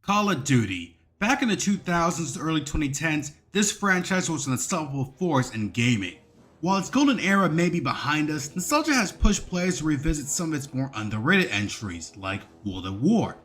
Call of Duty. Back in the 2000s to early 2010s, this franchise was an unstoppable force in gaming. While its golden era may be behind us, nostalgia has pushed players to revisit some of its more underrated entries, like World at War.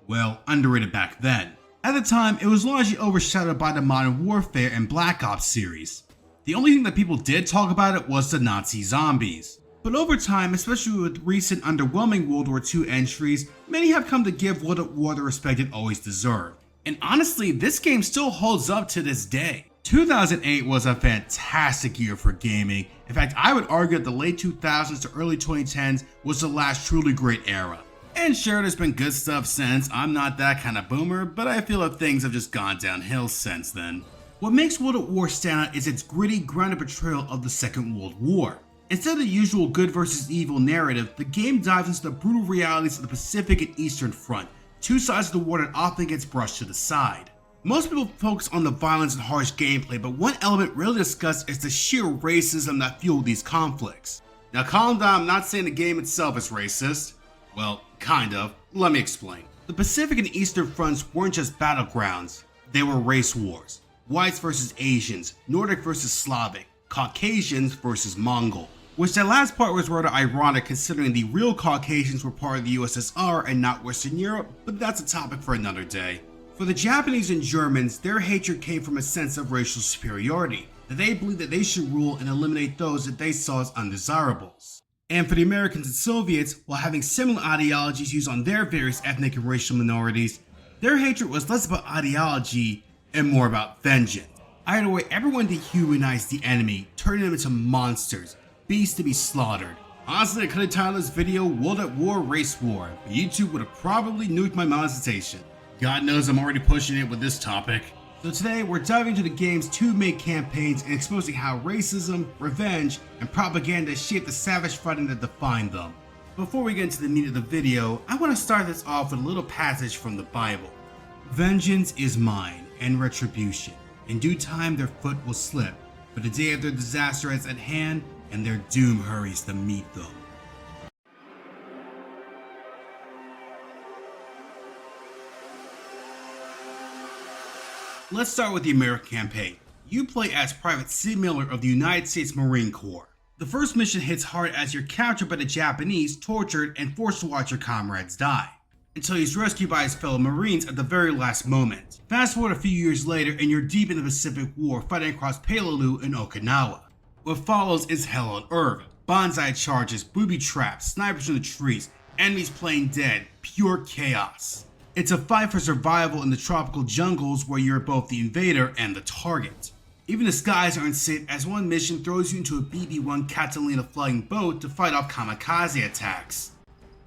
Well, underrated back then. At the time, it was largely overshadowed by the Modern Warfare and Black Ops series. The only thing that people did talk about it was the Nazi zombies. But over time, especially with recent underwhelming World War II entries, many have come to give World at War the respect it always deserved. And honestly, this game still holds up to this day. 2008 was a fantastic year for gaming. In fact, I would argue that the late 2000s to early 2010s was the last truly great era. And sure, there's been good stuff since. I'm not that kind of boomer, but I feel that things have just gone downhill since then. What makes World at War stand out is its gritty, grounded portrayal of the Second World War. Instead of the usual good versus evil narrative, the game dives into the brutal realities of the Pacific and Eastern Front, two sides of the war that often gets brushed to the side. Most people focus on the violence and harsh gameplay, but one element rarely discussed is the sheer racism that fueled these conflicts. Now calm down, I'm not saying the game itself is racist. Well, kind of. Let me explain. The Pacific and Eastern fronts weren't just battlegrounds, they were race wars. Whites versus Asians, Nordic versus Slavic, Caucasians versus Mongol. Which that last part was rather ironic considering the real Caucasians were part of the USSR and not Western Europe, but that's a topic for another day. For the Japanese and Germans, their hatred came from a sense of racial superiority, that they believed that they should rule and eliminate those that they saw as undesirables. And for the Americans and Soviets, while having similar ideologies used on their various ethnic and racial minorities, their hatred was less about ideology and more about vengeance. Either way, everyone dehumanized the enemy, turning them into monsters, beasts to be slaughtered. Honestly, I could have titled this video World at War Race War, but YouTube would have probably nuked my monetization. God knows I'm already pushing it with this topic. So today we're diving into the game's two main campaigns and exposing how racism, revenge, and propaganda shaped the savage fighting that defined them. Before we get into the meat of the video, I want to start this off with a little passage from the Bible. Vengeance is mine, and retribution. In due time their foot will slip, but the day of their disaster is at hand, and their doom hurries to meet them. Let's start with the American campaign. You play as Private C. Miller of the United States Marine Corps. The first mission hits hard as you're captured by the Japanese, tortured, and forced to watch your comrades die, until he's rescued by his fellow Marines at the very last moment. Fast forward a few years later and you're deep in the Pacific War fighting across Peleliu and Okinawa. What follows is hell on earth. Bonsai charges, booby traps, snipers in the trees, enemies playing dead, pure chaos. It's a fight for survival in the tropical jungles where you're both the invader and the target. Even the skies aren't safe as one mission throws you into a BB-1 Catalina flying boat to fight off kamikaze attacks.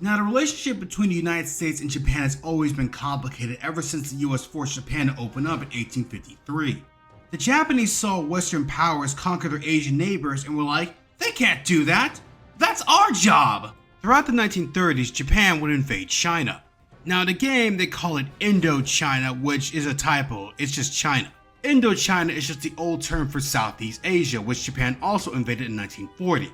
Now the relationship between the United States and Japan has always been complicated ever since the US forced Japan to open up in 1853. The Japanese saw Western powers conquer their Asian neighbors and were like, they can't do that! That's our job! Throughout the 1930s, Japan would invade China. Now in the game, they call it Indochina, which is a typo, it's just China. Indochina is just the old term for Southeast Asia, which Japan also invaded in 1940.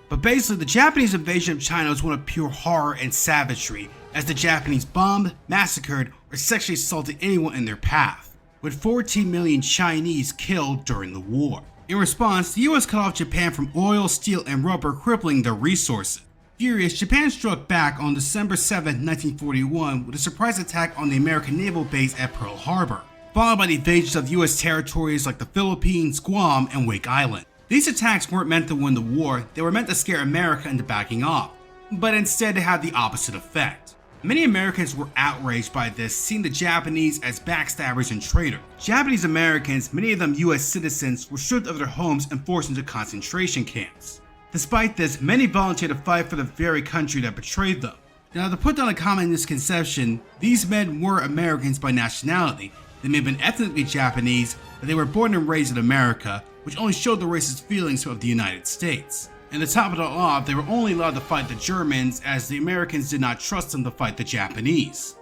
But basically, the Japanese invasion of China was one of pure horror and savagery, as the Japanese bombed, massacred, or sexually assaulted anyone in their path, with 14 million Chinese killed during the war. In response, the US cut off Japan from oil, steel, and rubber, crippling their resources. Furious, Japan struck back on December 7, 1941 with a surprise attack on the American naval base at Pearl Harbor, followed by the invasions of US territories like the Philippines, Guam, and Wake Island. These attacks weren't meant to win the war, they were meant to scare America into backing off, but instead they had the opposite effect. Many Americans were outraged by this, seeing the Japanese as backstabbers and traitors. Japanese Americans, many of them US citizens, were stripped of their homes and forced into concentration camps. Despite this, many volunteered to fight for the very country that betrayed them. Now to put down a common misconception, these men were Americans by nationality. They may have been ethnically Japanese, but they were born and raised in America, which only showed the racist feelings of the United States. And to top it all off, they were only allowed to fight the Germans as the Americans did not trust them to fight the Japanese.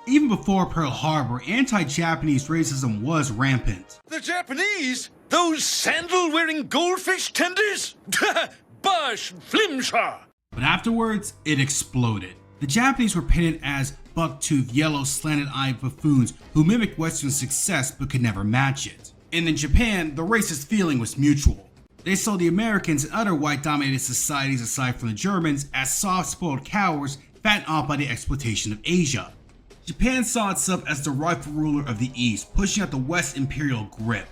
Even before Pearl Harbor, anti-Japanese racism was rampant. The Japanese? Those sandal-wearing goldfish tenders? Bosh, flimshaw! But afterwards, it exploded. The Japanese were painted as buck-toothed, yellow, slanted-eyed buffoons who mimicked Western success but could never match it. And in Japan, the racist feeling was mutual. They saw the Americans and other white-dominated societies aside from the Germans as soft-spoiled cowards fattened off by the exploitation of Asia. Japan saw itself as the rightful ruler of the East, pushing out the West's imperial grip.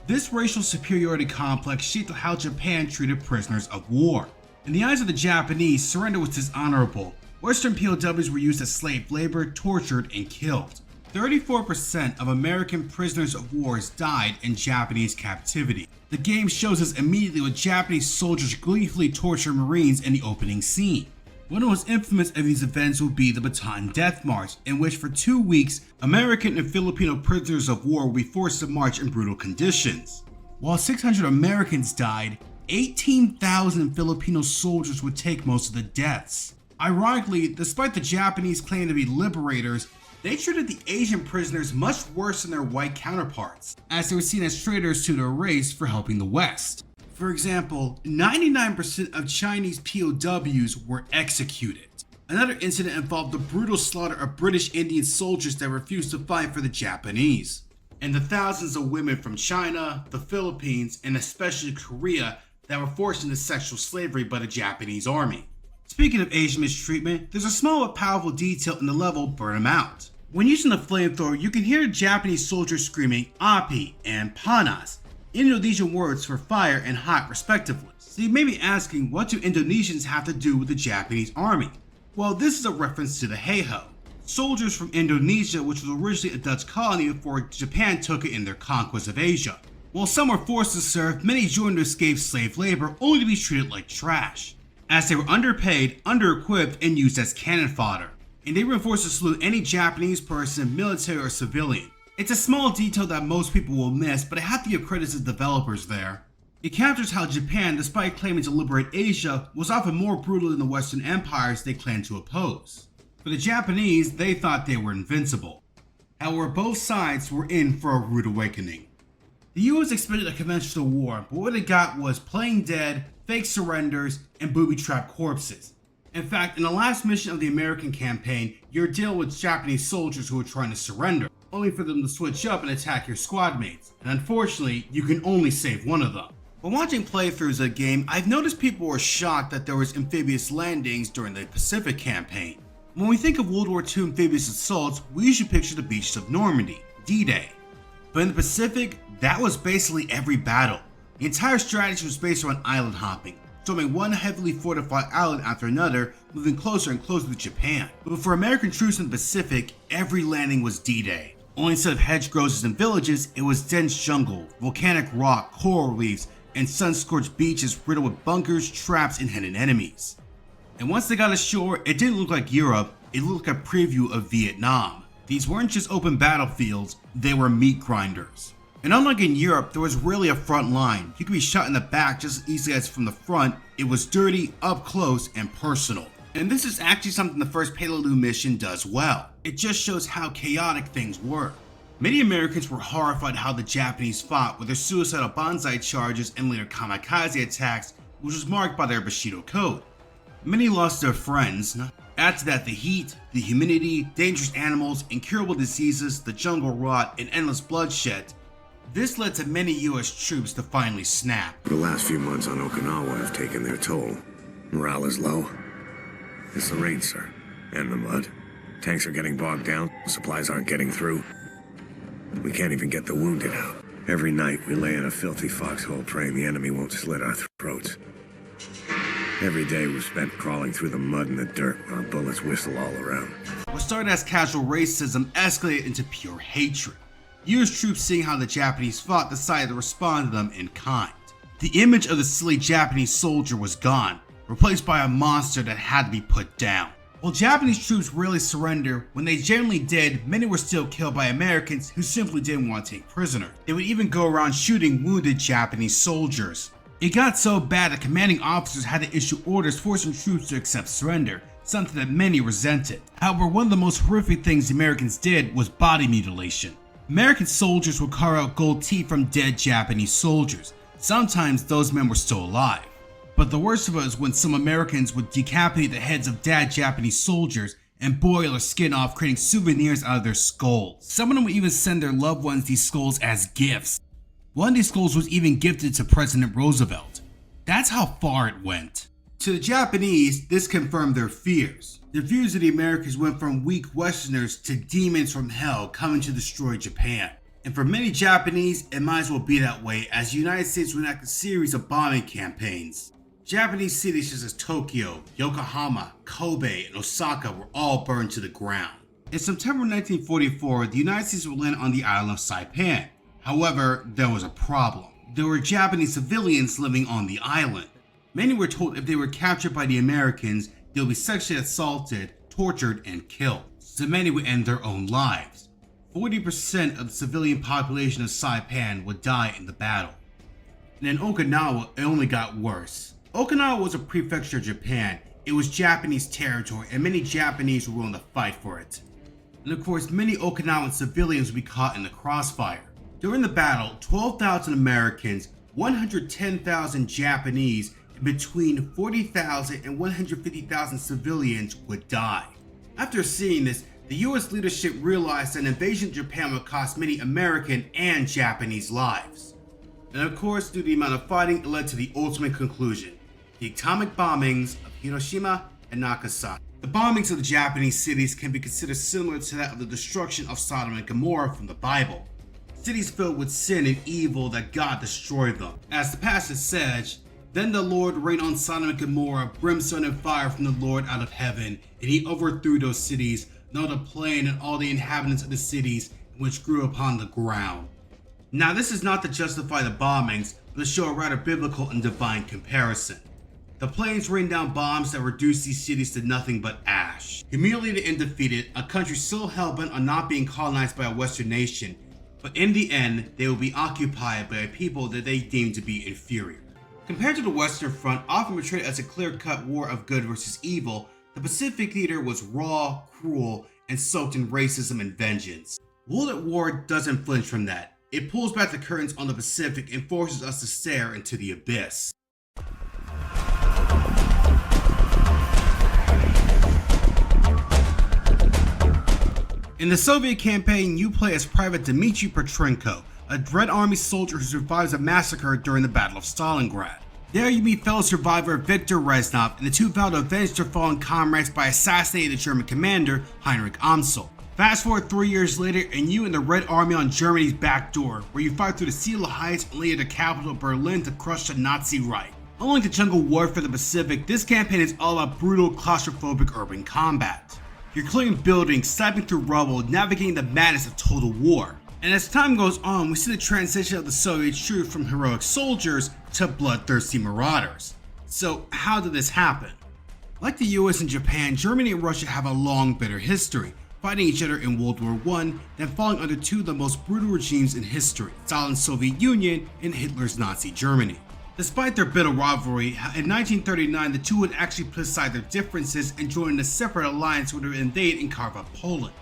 This racial superiority complex shaped how Japan treated prisoners of war. In the eyes of the Japanese, surrender was dishonorable. Western POWs were used as slave labor, tortured, and killed. 34% of American prisoners of war died in Japanese captivity. The game shows us immediately what Japanese soldiers gleefully torture Marines in the opening scene. One of the most infamous of these events will be the Bataan Death March, in which for 2 weeks, American and Filipino prisoners of war will be forced to march in brutal conditions. While 600 Americans died, 18,000 Filipino soldiers would take most of the deaths. Ironically, despite the Japanese claiming to be liberators, they treated the Asian prisoners much worse than their white counterparts, as they were seen as traitors to their race for helping the West. For example, 99% of Chinese POWs were executed. Another incident involved the brutal slaughter of British Indian soldiers that refused to fight for the Japanese, and the thousands of women from China, the Philippines, and especially Korea that were forced into sexual slavery by the Japanese army. Speaking of Asian mistreatment, there's a small but powerful detail in the level Burn 'Em Out. When using the flamethrower, you can hear the Japanese soldiers screaming Api and Panas, Indonesian words for fire and hot respectively. So you may be asking, what do Indonesians have to do with the Japanese army? Well, this is a reference to the Heiho, soldiers from Indonesia, which was originally a Dutch colony before Japan took it in their conquest of Asia. While some were forced to serve, many joined to escape slave labor only to be treated like trash, as they were underpaid, under-equipped, and used as cannon fodder. And they were forced to salute any Japanese person, military or civilian. It's a small detail that most people will miss, but I have to give credit to the developers there. It captures how Japan, despite claiming to liberate Asia, was often more brutal than the Western empires they claimed to oppose. For the Japanese, they thought they were invincible. However, both sides were in for a rude awakening. The US expected a conventional war, but what it got was plain dead, fake surrenders, and booby-trapped corpses. In fact, in the last mission of the American campaign, you're dealing with Japanese soldiers who are trying to surrender, only for them to switch up and attack your squad mates, and unfortunately, you can only save one of them. When watching playthroughs of the game, I've noticed people were shocked that there was amphibious landings during the Pacific campaign. When we think of World War II amphibious assaults, we usually picture the beaches of Normandy, D-Day. But in the Pacific, that was basically every battle. The entire strategy was based around island hopping, storming one heavily fortified island after another, moving closer and closer to Japan. But for American troops in the Pacific, every landing was D-Day. Only instead of hedgerows and villages, it was dense jungle, volcanic rock, coral reefs, and sun-scorched beaches riddled with bunkers, traps, and hidden enemies. And once they got ashore, it didn't look like Europe, it looked like a preview of Vietnam. These weren't just open battlefields, they were meat grinders. And unlike in Europe, there was rarely a front line. You could be shot in the back just as easily as from the front. It was dirty, up close, and personal. And this is actually something the first Payload mission does well. It just shows how chaotic things were. Many Americans were horrified how the Japanese fought with their suicidal banzai charges and later kamikaze attacks, which was marked by their Bushido code. Many lost their friends. Add to that the heat, the humidity, dangerous animals, incurable diseases, the jungle rot, and endless bloodshed. This led to many US troops to finally snap. The last few months on Okinawa have taken their toll. Morale is low. It's the rain, sir. And the mud. Tanks are getting bogged down, supplies aren't getting through. We can't even get the wounded out. Every night we lay in a filthy foxhole praying the enemy won't slit our throats. Every day we've spent crawling through the mud and the dirt while bullets whistle all around. What started as casual racism escalated into pure hatred. US troops, seeing how the Japanese fought, decided to respond to them in kind. The image of the silly Japanese soldier was gone, replaced by a monster that had to be put down. While Japanese troops rarely surrendered, when they generally did, many were still killed by Americans who simply didn't want to take prisoners. They would even go around shooting wounded Japanese soldiers. It got so bad that commanding officers had to issue orders forcing troops to accept surrender, something that many resented. However, one of the most horrific things the Americans did was body mutilation. American soldiers would carve out gold teeth from dead Japanese soldiers. Sometimes those men were still alive. But the worst of it was when some Americans would decapitate the heads of dead Japanese soldiers and boil or skin off, creating souvenirs out of their skulls. Some of them would even send their loved ones these skulls as gifts. One of these skulls was even gifted to President Roosevelt. That's how far it went. To the Japanese, this confirmed their fears. The views of the Americans went from weak Westerners to demons from hell coming to destroy Japan. And for many Japanese, it might as well be that way, as the United States would enact a series of bombing campaigns. Japanese cities such as Tokyo, Yokohama, Kobe, and Osaka were all burned to the ground. In September 1944, the United States would land on the island of Saipan. However, there was a problem. There were Japanese civilians living on the island. Many were told if they were captured by the Americans, they would be sexually assaulted, tortured, and killed. So many would end their own lives. 40% of the civilian population of Saipan would die in the battle. And in Okinawa, it only got worse. Okinawa was a prefecture of Japan. It was Japanese territory, and many Japanese were willing to fight for it. And of course, many Okinawan civilians would be caught in the crossfire. During the battle, 12,000 Americans, 110,000 Japanese, and between 40,000 and 150,000 civilians would die. After seeing this, the US leadership realized that an invasion of Japan would cost many American and Japanese lives. And of course, due to the amount of fighting, it led to the ultimate conclusion: the atomic bombings of Hiroshima and Nagasaki. The bombings of the Japanese cities can be considered similar to that of the destruction of Sodom and Gomorrah from the Bible. Cities filled with sin and evil that God destroyed them. As the passage says, "Then the Lord rained on Sodom and Gomorrah brimstone and fire from the Lord out of heaven, and he overthrew those cities, and all the plain and all the inhabitants of the cities which grew upon the ground." Now this is not to justify the bombings, but to show a rather biblical and divine comparison. The plains rained down bombs that reduced these cities to nothing but ash. Humiliated and defeated, a country still hell-bent on not being colonized by a Western nation, but in the end, they will be occupied by a people that they deem to be inferior. Compared to the Western Front, often portrayed as a clear-cut war of good versus evil, the Pacific theater was raw, cruel, and soaked in racism and vengeance. World at War doesn't flinch from that. It pulls back the curtains on the Pacific and forces us to stare into the abyss. In the Soviet campaign, you play as Private Dmitry Petrenko, a Red Army soldier who survives a massacre during the Battle of Stalingrad. There you meet fellow survivor Viktor Reznov, and the two vow to avenge their fallen comrades by assassinating the German commander Heinrich Amsel. Fast forward 3 years later, and you and the Red Army on Germany's back door, where you fight through the Seal Heights and lead the capital of Berlin to crush the Nazi right. Unlike the jungle warfare of the Pacific, this campaign is all about brutal, claustrophobic urban combat. You're clearing buildings, sniping through rubble, navigating the madness of total war. And as time goes on, we see the transition of the Soviet troops from heroic soldiers to bloodthirsty marauders. So how did this happen? Like the US and Japan, Germany and Russia have a long, bitter history, fighting each other in World War I, then falling under two of the most brutal regimes in history, Stalin's Soviet Union and Hitler's Nazi Germany. Despite their bitter rivalry, in 1939 the two would actually put aside their differences and join a separate alliance which would invade and carve up Poland.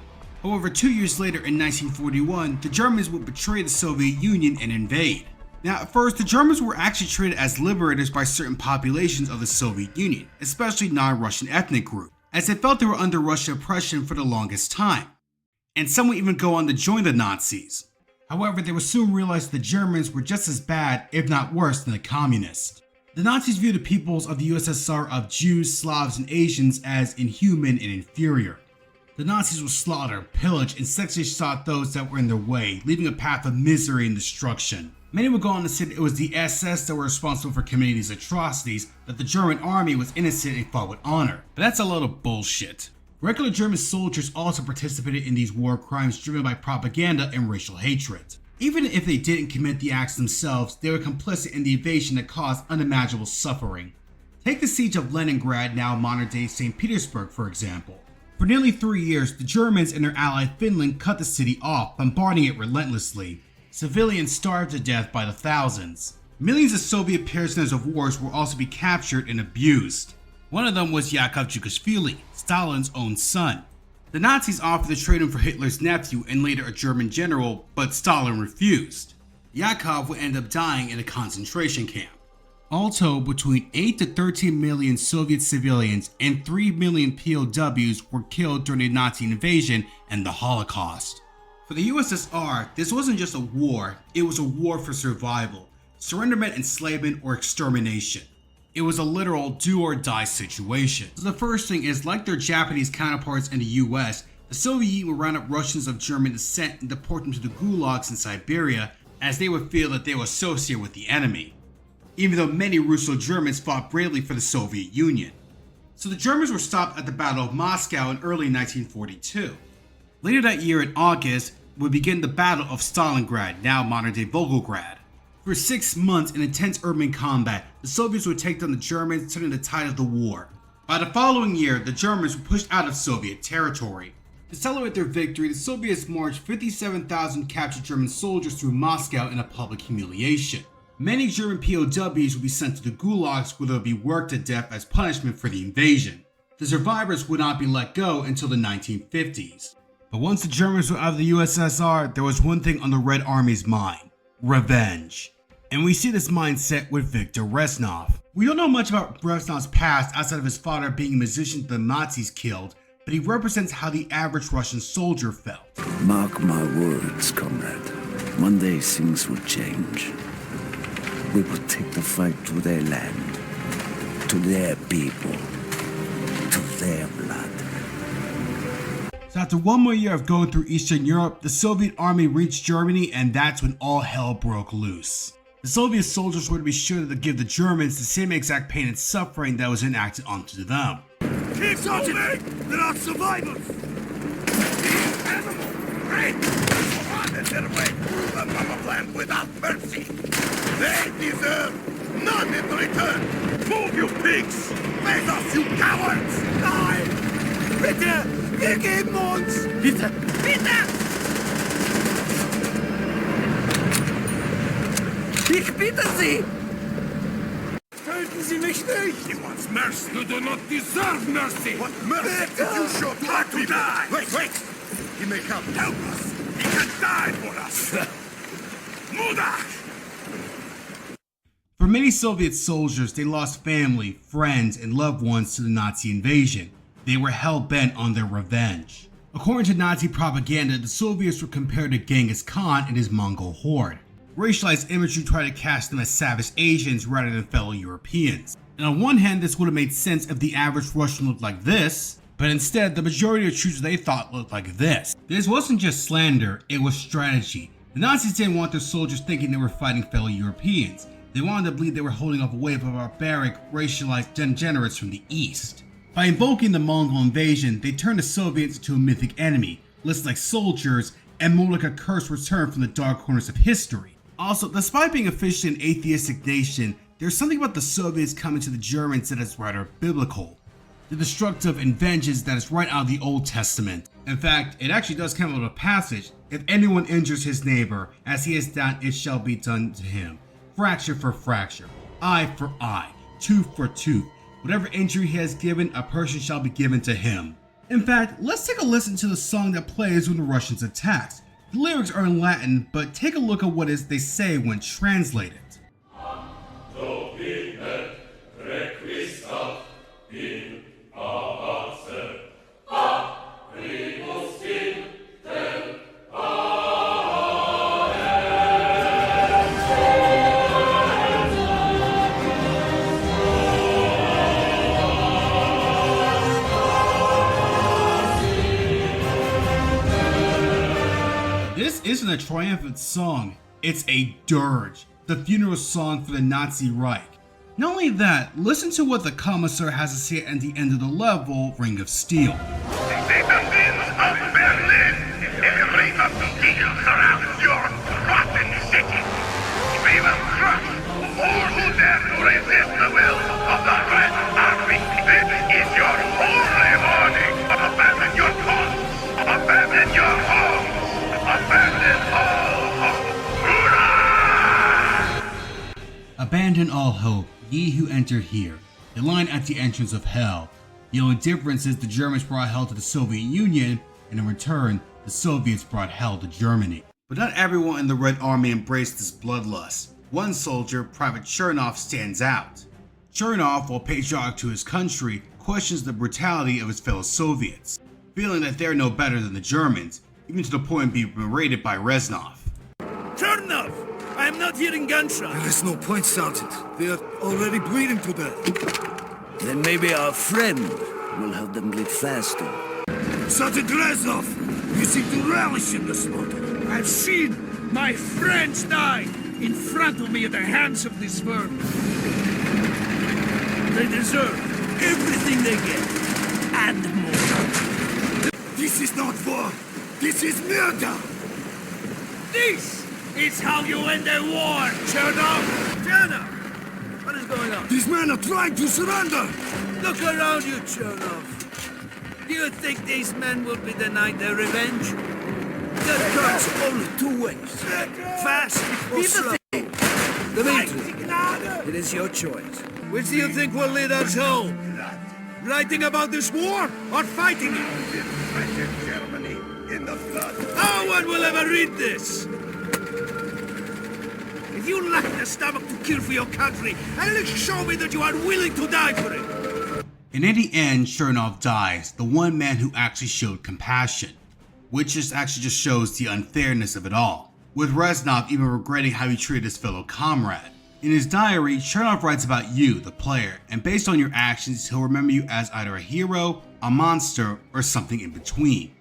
However, 2 years later in 1941, the Germans would betray the Soviet Union and invade. Now at first, the Germans were actually treated as liberators by certain populations of the Soviet Union, especially non-Russian ethnic groups, as they felt they were under Russian oppression for the longest time. And some would even go on to join the Nazis. However, they would soon realize the Germans were just as bad, if not worse, than the communists. The Nazis viewed the peoples of the USSR of Jews, Slavs, and Asians as inhuman and inferior. The Nazis would slaughter, pillage, and sexually assault those that were in their way, leaving a path of misery and destruction. Many would go on to say that it was the SS that were responsible for committing these atrocities, that the German army was innocent and fought with honor. But that's a load of bullshit. Regular German soldiers also participated in these war crimes driven by propaganda and racial hatred. Even if they didn't commit the acts themselves, they were complicit in the invasion that caused unimaginable suffering. Take the siege of Leningrad, now modern-day St. Petersburg, for example. For nearly 3 years, the Germans and their ally Finland cut the city off, bombarding it relentlessly. Civilians starved to death by the thousands. Millions of Soviet prisoners of war will also be captured and abused. One of them was Yakov Jugashvili, Stalin's own son. The Nazis offered to trade him for Hitler's nephew and later a German general, but Stalin refused. Yakov would end up dying in a concentration camp. All told, between 8 to 13 million Soviet civilians and 3 million POWs were killed during the Nazi invasion and the Holocaust. For the USSR, this wasn't just a war, it was a war for survival. Surrender meant enslavement or extermination. It was a literal do or die situation. So the first thing is, like their Japanese counterparts in the US, the Soviet Union would round up Russians of German descent and deport them to the gulags in Siberia, as they would feel that they were associated with the enemy, even though many Russo-Germans fought bravely for the Soviet Union. So the Germans were stopped at the Battle of Moscow in early 1942. Later that year in August would begin the Battle of Stalingrad, now modern-day Volgograd. For 6 months in intense urban combat, the Soviets would take down the Germans, turning the tide of the war. By the following year, the Germans were pushed out of Soviet territory. To celebrate their victory, the Soviets marched 57,000 captured German soldiers through Moscow in a public humiliation. Many German POWs would be sent to the gulags where they would be worked to death as punishment for the invasion. The survivors would not be let go until the 1950s. But once the Germans were out of the USSR, there was one thing on the Red Army's mind: revenge. And we see this mindset with Viktor Reznov. We don't know much about Reznov's past outside of his father being a musician the Nazis killed, but he represents how the average Russian soldier felt. Mark my words, comrade. One day things will change. We will take the fight to their land, to their people, to their blood. So after one more year of going through Eastern Europe, the Soviet army reached Germany, and that's when all hell broke loose. The Soviet soldiers were to be sure to give the Germans the same exact pain and suffering that was enacted onto them. Keep Sergeant! They're not survivors! These animals! Great! Their way through the mama plant without mercy! They deserve none in return! Move, you pigs! Face us, you cowards! Nein! Bitte! Wir geben uns! Bitte! Bitte! Ich bitte Sie! Töten Sie mich nicht! He wants mercy! You do not deserve mercy! What mercy did you show to our people? Die! Wait! He may come help us! He can die for us! Montage! For many Soviet soldiers, they lost family, friends, and loved ones to the Nazi invasion. They were hell-bent on their revenge. According to Nazi propaganda, the Soviets were compared to Genghis Khan and his Mongol horde. Racialized imagery tried to cast them as savage Asians rather than fellow Europeans. And on one hand, this would have made sense if the average Russian looked like this, but instead, the majority of troops they thought looked like this. This wasn't just slander, it was strategy. The Nazis didn't want their soldiers thinking they were fighting fellow Europeans. They wanted to believe they were holding off a wave of barbaric, racialized degenerates from the East. By invoking the Mongol invasion, they turned the Soviets into a mythic enemy, less like soldiers, and more like a cursed return from the dark corners of history. Also, despite being officially an atheistic nation, there's something about the Soviets coming to the Germans that is rather biblical. The destructive and vengeance that is right out of the Old Testament. In fact, it actually does come out of a passage: if anyone injures his neighbor, as he has done, it shall be done to him. Fracture for fracture, eye for eye, tooth for tooth. Whatever injury he has given, a person shall be given to him. In fact, let's take a listen to the song that plays when the Russians attack. The lyrics are in Latin, but take a look at what they say when translated. This isn't a triumphant song, it's a dirge, the funeral song for the Nazi Reich. Not only that, listen to what the Commissar has to say at the end of the level, Ring of Steel. The winds of Berlin, a ring of steel surrounds your rotten city. We will crush all who dare to resist the will of the Red Army. This is your only warning. Abandon your cause. Abandon your home. Abandon all hope. Hurrah! Abandon all hope, ye who enter here. The line at the entrance of hell. The only difference is the Germans brought hell to the Soviet Union, and in return, the Soviets brought hell to Germany. But not everyone in the Red Army embraced this bloodlust. One soldier, Private Chernov, stands out. Chernov, while patriotic to his country, questions the brutality of his fellow Soviets, feeling that they're no better than the Germans, even to the point of being berated by Reznov. Chernov! I am not hearing gunshots! There is no point, Sergeant. They are already bleeding to death. Then maybe our friend will help them bleed faster. Sergeant Reznov! You seem to relish in the slaughter. I've seen my friends die in front of me at the hands of this vermin. They deserve everything they get, and more. This is not war. This is murder. This is how you end a war, Chernov! Chernov! What is going on? These men are trying to surrender. Look around you, Chernov. Do you think these men will be denied their revenge? There comes only two ways. Fast or slow. Dmitri, it is your choice. Which do you think will lead us home? Writing about this war or fighting it? Germany in the blood. No one will ever read this! If you lack the stomach to kill for your country, at least show me that you are willing to die for it! And in the end, Chernov dies, the one man who actually showed compassion, which actually just shows the unfairness of it all, with Reznov even regretting how he treated his fellow comrade. In his diary, Chernov writes about you, the player, and based on your actions, he'll remember you as either a hero, a monster, or something in between.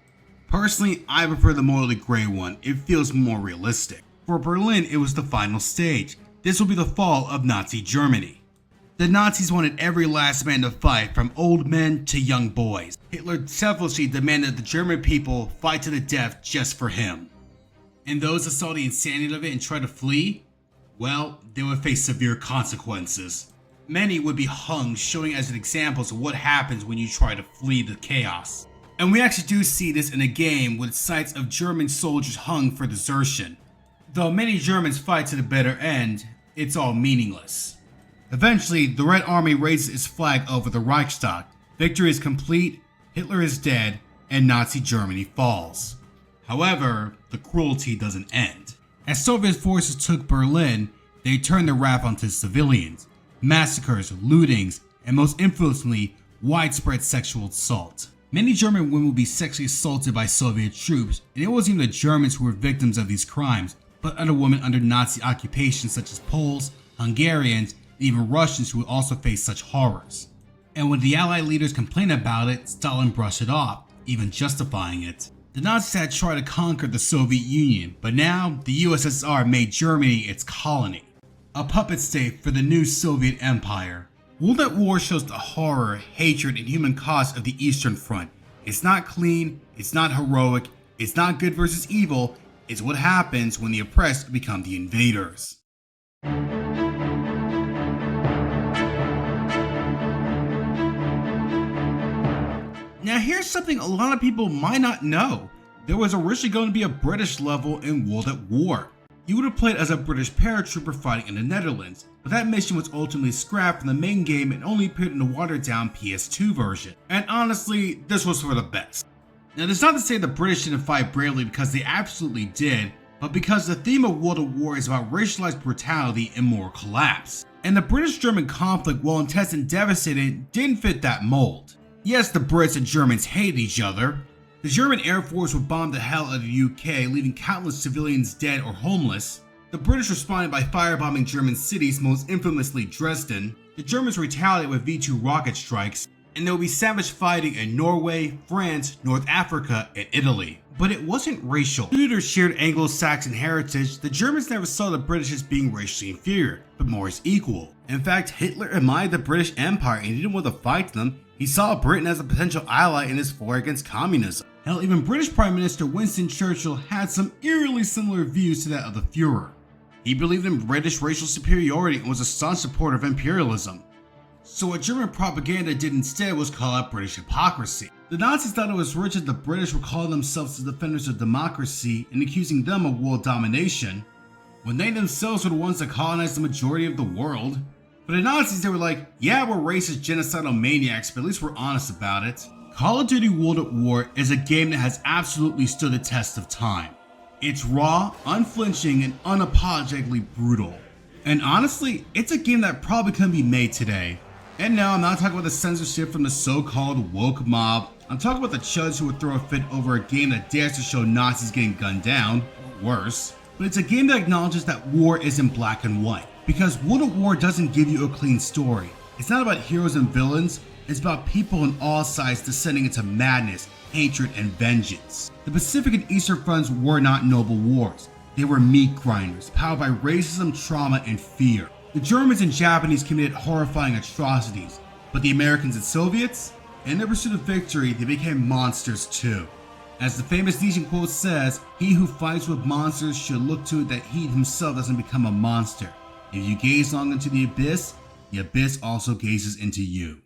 Personally, I prefer the morally gray one. It feels more realistic. For Berlin, it was the final stage. This will be the fall of Nazi Germany. The Nazis wanted every last man to fight, from old men to young boys. Hitler selfishly demanded the German people fight to the death just for him. And those that saw the insanity of it and tried to flee, well, they would face severe consequences. Many would be hung, showing as examples of what happens when you try to flee the chaos. And we actually do see this in a game with sights of German soldiers hung for desertion. Though many Germans fight to the bitter end, it's all meaningless. Eventually, the Red Army raises its flag over the Reichstag. Victory is complete, Hitler is dead, and Nazi Germany falls. However, the cruelty doesn't end. As Soviet forces took Berlin, they turned their wrath onto civilians. Massacres, lootings, and most infamously, widespread sexual assault. Many German women would be sexually assaulted by Soviet troops, and it wasn't even the Germans who were victims of these crimes, but other women under Nazi occupation such as Poles, Hungarians, and even Russians who would also face such horrors. And when the Allied leaders complained about it, Stalin brushed it off, even justifying it. The Nazis had tried to conquer the Soviet Union, but now the USSR made Germany its colony, a puppet state for the new Soviet Empire. World at War shows the horror, hatred, and human cost of the Eastern Front. It's not clean, it's not heroic, it's not good versus evil, it's what happens when the oppressed become the invaders. Now here's something a lot of people might not know. There was originally going to be a British level in World at War. You would have played as a British paratrooper fighting in the Netherlands, but that mission was ultimately scrapped from the main game and only appeared in the watered down PS2 version. And honestly, this was for the best. Now that's not to say the British didn't fight bravely, because they absolutely did, but because the theme of World at War is about racialized brutality and moral collapse. And the British-German conflict, while intense and devastating, didn't fit that mold. Yes, the Brits and Germans hated each other. The German Air Force would bomb the hell out of the UK, leaving countless civilians dead or homeless. The British responded by firebombing German cities, most infamously Dresden. The Germans retaliated with V-2 rocket strikes, and there would be savage fighting in Norway, France, North Africa, and Italy. But it wasn't racial. Due to their shared Anglo-Saxon heritage, the Germans never saw the British as being racially inferior, but more as equal. In fact, Hitler admired the British Empire and he didn't want to fight them. He saw Britain as a potential ally in his war against communism. Hell, even British Prime Minister Winston Churchill had some eerily similar views to that of the Fuhrer. He believed in British racial superiority and was a staunch supporter of imperialism. So what German propaganda did instead was call out British hypocrisy. The Nazis thought it was rich that the British were calling themselves the defenders of democracy and accusing them of world domination, when they themselves were the ones that colonized the majority of the world. For the Nazis, they were like, yeah, we're racist genocidal maniacs, but at least we're honest about it. Call of Duty World at War is a game that has absolutely stood the test of time. It's raw, unflinching, and unapologetically brutal. And honestly, it's a game that probably couldn't be made today. And no, I'm not talking about the censorship from the so-called woke mob. I'm talking about the chuds who would throw a fit over a game that dares to show Nazis getting gunned down, or worse. But it's a game that acknowledges that war isn't black and white, because World at War doesn't give you a clean story. It's not about heroes and villains, it's about people on all sides descending into madness, hatred, and vengeance. The Pacific and Eastern Fronts were not noble wars. They were meat grinders, powered by racism, trauma, and fear. The Germans and Japanese committed horrifying atrocities, but the Americans and Soviets? In their pursuit of victory, they became monsters too. As the famous Nietzsche quote says, "He who fights with monsters should look to it that he himself doesn't become a monster. If you gaze long into the abyss also gazes into you."